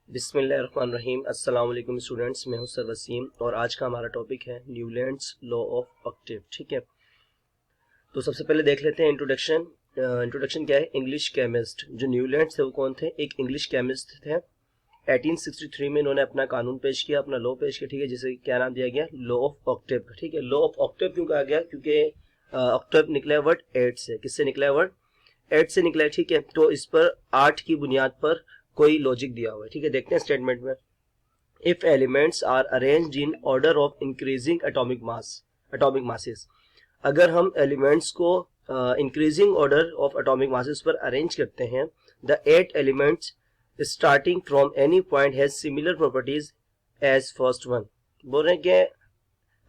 बिस्मिल्लाहिर्रहमानिर्रहीम। अस्सलाम वालेकुम स्टूडेंट्स, मैं हूं सर वसीम और आज का हमारा टॉपिक है न्यूलैंड्स लॉ ऑफ ऑक्टेव। ठीक है, तो सबसे पहले देख लेते हैं इंट्रोडक्शन। इंट्रोडक्शन क्या है? इंग्लिश केमिस्ट जो न्यूलैंड्स थे वो कौन थे? एक इंग्लिश केमिस्ट थे। 1863 में इन्होंने अपना कानून पेश किया, अपना लॉ पेश किया। ठीक है, जिसे क्या नाम दिया गया? Law of octave. ठीक है, लॉ ऑफ ऑक्टेव क्यों कहा गया? क्योंकि ऑक्टेव निकला है वर्ड 8 से। किससे निकला है वर्ड? 8 से निकला है। ठीक है, तो इस पर 8 की बुनियाद पर कोई लॉजिक दिया हुआ है। ठीक है, देखते हैं स्टेटमेंट में। If elements are arranged in order of increasing atomic masses, अगर हम एलिमेंट्स को increasing order of atomic masses पर अरेंज करते हैं, the 8 elements starting from any point has similar properties as first one. बोल रहे हैं कि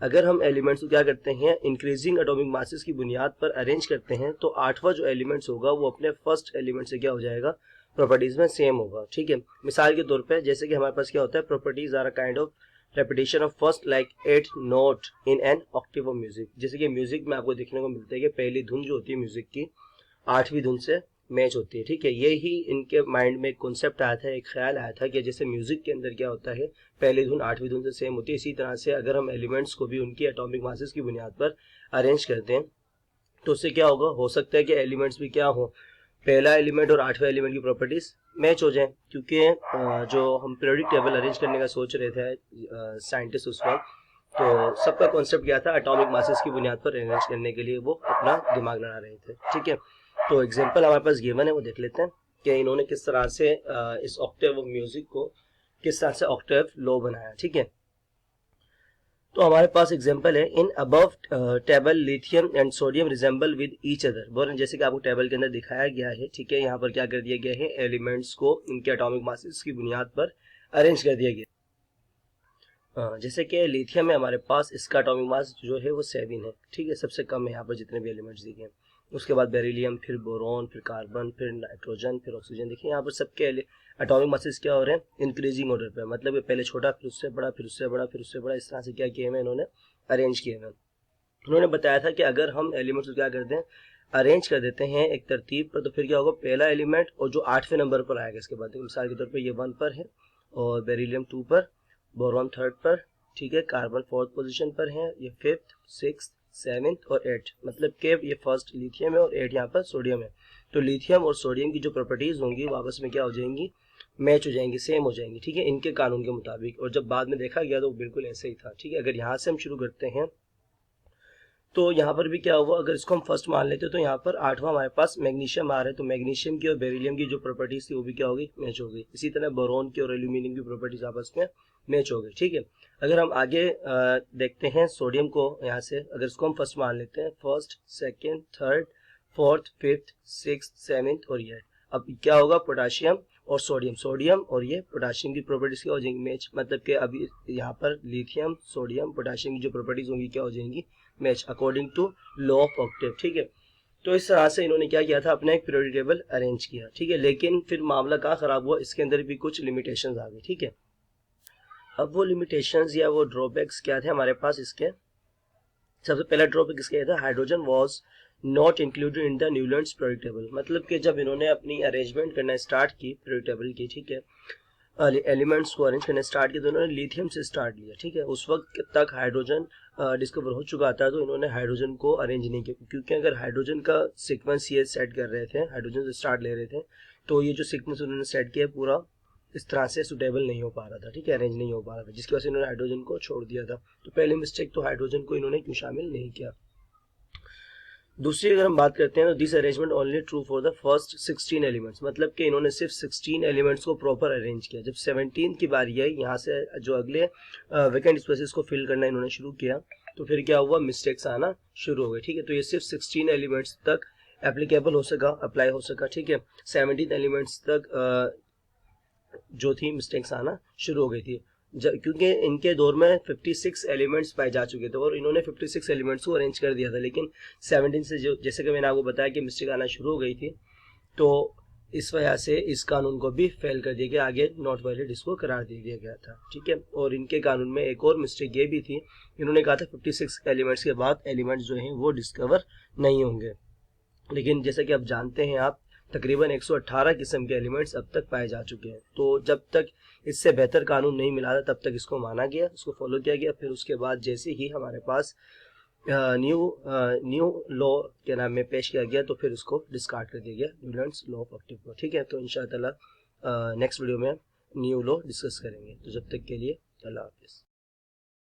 अगर हम एलिमेंट्स को क्या करते हैं, इंक्रीजिंग एटॉमिक मासेस की बुनियाद पर अरेंज करते हैं, तो आठवां जो एलिमेंट्स होगा वो अपने फर्स्ट एलिमेंट से क्या हो जाएगा? प्रॉपर्टीज में सेम होगा। ठीक है, मिसाल के तौर पे जैसे कि हमारे पास क्या होता है, properties are a kind of repetition of first like 8 note in an octave of music. जैसे कि म्यूजिक में आपको देखने को मिलता है कि पहली धुन जो होती है म्यूजिक की 8वीं धुन से मैच होती है। ठीक है, ये ही इनके माइंड में एक कॉन्सेप्ट आया था, एक ख्याल आया था कि जैसे म्यूजिक के अंदर क्या होता है, पहली धुन 8वीं धुन से सेम होती है, इसी तरह से अगर हम एलिमेंट्स को भी उनकी एटॉमिक मासेस की बुनियाद पर अरेंज करते हैं तो उससे क्या होगा? हो सकता है कि एलिमेंट्स भी क्या हो, पहला एलिमेंट और 8वें एलिमेंट की प्रॉपर्टीज मैच हो जाए। क्योंकि जो हम पीरियोडिक टेबल अरेंज करने का सोच रहे थे साइंटिस्ट उस वक्त, तो सबका कॉन्सेप्ट क्या था? एटॉमिक मासेस की बुनियाद पर अरेंज करने के लिए वो अपना दिमाग लड़ा रहे थे। ठीक है, तो एग्जांपल हमारे पास गिवन है, वो देख लेते हैं कि इन्होंने किस तरह से इस ऑक्टेव ऑफ म्यूजिक को किस तरह से ऑक्टेव लॉ बनाया। ठीक है, तो हमारे पास एग्जांपल है, in above table lithium and sodium resemble with each other. बोल जैसे कि आपको टेबल के अंदर दिखाया गया है। ठीक है, यहाँ पर क्या कर दिया गया है, एलिमेंट्स को इनके एटॉमिक मासेस की बुनियाद पर अरेंज कर दिया गया। जैसे कि लिथियम में हमारे पास इसका एटॉमिक मास जो है वो 7 है। ठीक है, सबसे कम है यहाँ पर जितने भी एलिमेंट्स दिखे हैं। उसके बाद बेरिलियम, फिर बोरॉन, फिर कार्बन, फिर नाइट्रोजन, फिर ऑक्सीजन। देखिए यहाँ पर सबके एटॉमिक मासेस क्या हो रहे हैं? इंक्रीजिंग ऑर्डर पे, मतलब पहले छोटा, फिर उससे बड़ा, फिर उससे बड़ा, फिर उससे बड़ा, इस तरह से क्या किए हैं इन्होंने? अरेंज किए हैं। उन्होंने बताया था कि अगर हम एलिमेंट्स को क्या करते हैं, अरेंज कर देते हैं एक तरतीब पर, तो फिर क्या होगा? पहला एलिमेंट और जो 8वें नंबर पर आएगा इसके बाद, मिसाल के तौर पर ये 1 पर है और बेरिलियम 2 पर, बोरॉन 3rd पर, ठीक है, कार्बन 4th पोजीशन पर है, ये 5th, 6th, 7th और 8th, मतलब के ये फर्स्ट लिथियम है और 8 यहाँ पर सोडियम है। तो लिथियम और सोडियम की जो प्रॉपर्टीज होंगी वो आपस में क्या हो जाएंगी? मैच हो जाएंगी, सेम हो जाएंगी। ठीक है, इनके कानून के मुताबिक। और जब बाद में देखा गया तो बिल्कुल ऐसे ही था। ठीक है, अगर यहाँ से हम शुरू करते हैं तो यहाँ पर भी क्या हुआ? अगर इसको हम फर्स्ट मान लेते तो यहाँ पर 8वां हमारे पास मैग्नीशियम आ रहा है, तो मैग्नीशियम की और बेरिलियम की जो प्रॉपर्टीज थी वो भी क्या हो गई? मैच हो गई। इसी तरह बोरॉन की और एल्यूमिनियम की प्रॉपर्टीज आपस में मैच हो गई। ठीक है, अगर हम आगे देखते हैं सोडियम को, यहाँ से अगर इसको हम फर्स्ट मान लेते हैं, 1st, 2nd, 3rd, 4th, 5th, 6th, 7th और 8th। अब क्या होगा? पोटाशियम और सोडियम और ये पोटाशियम की प्रॉपर्टीज क्या हो जाएंगी? मैच। मतलब कि अभी यहाँ पर लिथियम, सोडियम, पोटाशियम की जो प्रॉपर्टीज होंगी क्या हो जाएंगी? Match, according to law of octave. ठीक है, तो इस तरह से इन्होंने क्या किया था? अपना एक पीरियोडिक टेबल अरेंज किया। ठीक है, लेकिन फिर मामला कहाँ खराब हुआ? इसके अंदर भी कुछ लिमिटेशंस आ गई। ठीक है, अब वो लिमिटेशंस या वो ड्रॉबैक्स क्या थे हमारे पास इसके? सबसे पहला ड्रॉबैक इसका था, hydrogen was not included in the Newlands periodic table. मतलब कि जब इन्होंने अपनी अरेंजमेंट करना स्टार्ट की पीरियोडिक टेबल की, ठीक है, एलिमेंट्स को अरेंज करना स्टार्ट किया, तो इन्होंने लिथियम से स्टार्ट लिया। ठीक है, उस वक्त तक हाइड्रोजन डिस्कवर हो चुका था, तो इन्होंने हाइड्रोजन को अरेंज नहीं किया। क्योंकि अगर हाइड्रोजन का सीक्वेंस ये सेट कर रहे थे, हाइड्रोजन से स्टार्ट ले रहे थे, तो ये जो सीक्वेंस उन्होंने सेट किया पूरा इस तरह से सुटेबल नहीं हो पा रहा था। ठीक है, अरेंज नहीं हो पा रहा था, जिसकी वजह से इन्होंने हाइड्रोजन को छोड़ दिया था। तो पहली मिस्टेक तो हाइड्रोजन को इन्होंने क्यों शामिल नहीं किया। दूसरी अगर हम बात करते हैं तो this arrangement only true for the first 16 elements. मतलब कि इन्होंने सिर्फ 16 एलिमेंट्स को प्रॉपर अरेंज किया। जब 17 की बारी आई, यहाँ से जो अगले वैकेंट स्पेसेस को फिल करना इन्होंने शुरू किया, तो फिर क्या हुआ? मिस्टेक्स आना शुरू हो गए। ठीक है, तो ये सिर्फ 16 एलिमेंट्स तक एप्लीकेबल हो सका, अप्लाई हो सका। ठीक है, 17 एलिमेंट्स तक जो थी मिस्टेक्स आना शुरू हो गई थी, क्योंकि इनके दौर में 56 एलिमेंट्स पाए जा चुके थे और इन्होंने 56 एलिमेंट्स को अरेंज कर दिया था। लेकिन 17 से जो, जैसे कि मैंने आपको बताया कि मिस्टेक आना शुरू हो गई थी, तो इस वजह से इस कानून को भी फेल कर दिया गया, आगे नॉट वैलिड इसको करार दे दिया गया था। ठीक है, और इनके कानून में एक और मिस्टेक ये भी थी, इन्होंने कहा था 56 एलिमेंट्स के बाद एलिमेंट्स जो हैं वो डिस्कवर नहीं होंगे। लेकिन जैसा कि आप जानते हैं आप तकरीबन 118 किस्म के एलिमेंट्स अब तक पाए जा चुके हैं। तो जब तक इससे बेहतर कानून नहीं मिला था तब तक इसको माना गया, उसको फॉलो किया गया। फिर उसके बाद जैसे ही हमारे पास न्यू लॉ के नाम में पेश किया गया तो फिर उसको डिस्कार्ड कर दिया गया, न्यूलैंड्स लॉ ऑफ ऑक्टेव को। ठीक है, तो इंशाअल्लाह नेक्स्ट वीडियो में न्यू लॉ डिस्कस करेंगे। तो जब तक के लिए अल्लाह हाफिज़।